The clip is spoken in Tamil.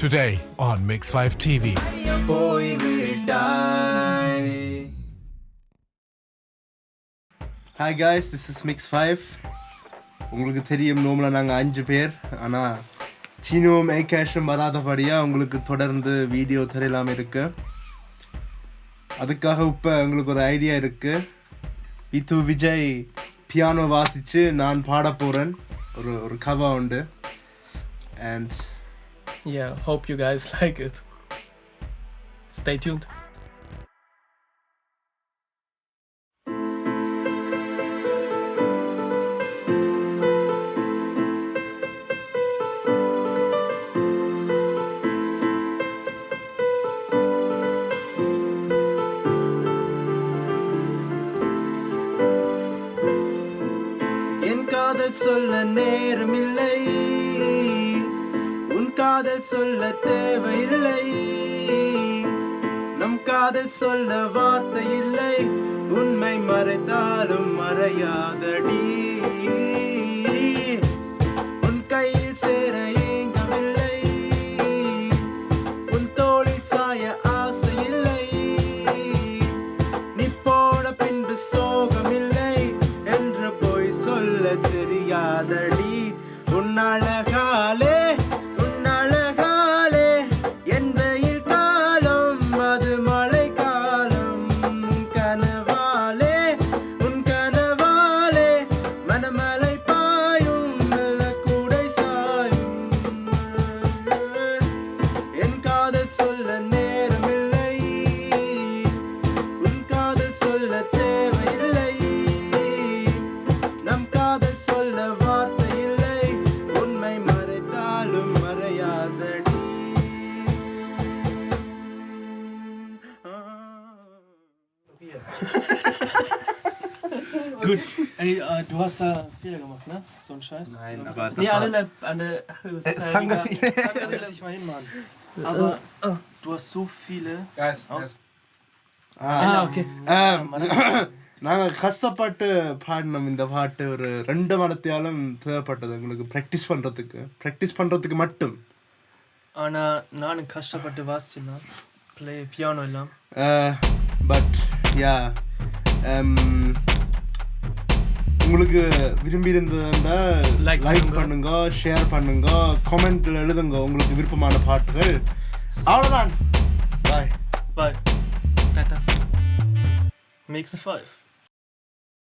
Today on Mix 5 TV. Hi guys, this is Mix 5. உங்களுக்கு தெரியும் நார்மலாக நாங்கள் 5 பேர். ஆனால் சீனோவும் ஏகேஷும் வராதபடியாக உங்களுக்கு தொடர்ந்து வீடியோ தெரியலாமல் இருக்கு. அதுக்காக இப்போ உங்களுக்கு ஒரு ஐடியா இருக்கு. வித்து விஜய் பியானோ வாசித்து நான் பாட போகிறேன். ஒரு கவா உண்டு. And yeah, hope you guys like it. Stay tuned. என் காதல் சொல்ல நேரமில்லை, உன் காதல் சொல்ல தேவையில்லை, நம் காதல் சொல்ல வார்த்தை இல்லை, உண்மை மறைத்தாலும் மறையாதடி. உன் கையில் சேர ஏங்கவில்லை, உன் தோளில் சாய ஆசை இல்லை, நீ போன பின்பு சோகமில்லை என்று போய் சொல்ல தெரியாதடி. உன் அழகாலே என் வெயில் காலம் அது மழை காலம். உன் கனவாலே மனமலை பாயும் நல்ல கூடை சாயும். என் காதல் சொல்ல நேரமில்லை, உன் காதல் சொல்ல தேவையில்லை, நம் காதல் சொல்ல வார்த்தை இல்லை, உண்மை மறைத்தாலும் மறையாதடி. Gut. Ey, du hast da Fehler gemacht, ne? So ein Scheiß. Nein, aber das Nee, war... alle an der Sangafi. setz dich mal hin, Mann. Aber du hast so viele aus... okay. நாங்கள் கஷ்டப்பட்டு பாடினோம் இந்த பாட்டு. ஒரு 2 மணத்தியாலும் தேவைப்பட்டது உங்களுக்கு ப்ராக்டிஸ் பண்ணுறதுக்கு மட்டும். ஆனால் நானும் கஷ்டப்பட்டு வாசிச்சேன்னா ப்ளே பியானோ எல்லாம். பட் யா உங்களுக்கு விரும்பி இருந்ததுன்னா லைக் பண்ணுங்க, ஷேர் பண்ணுங்க, கமெண்ட்ல எழுதுங்க உங்களுக்கு விருப்பமான பாட்டுகள். அவ்வளோதான். பாய் Bye. Tata. Mix 5.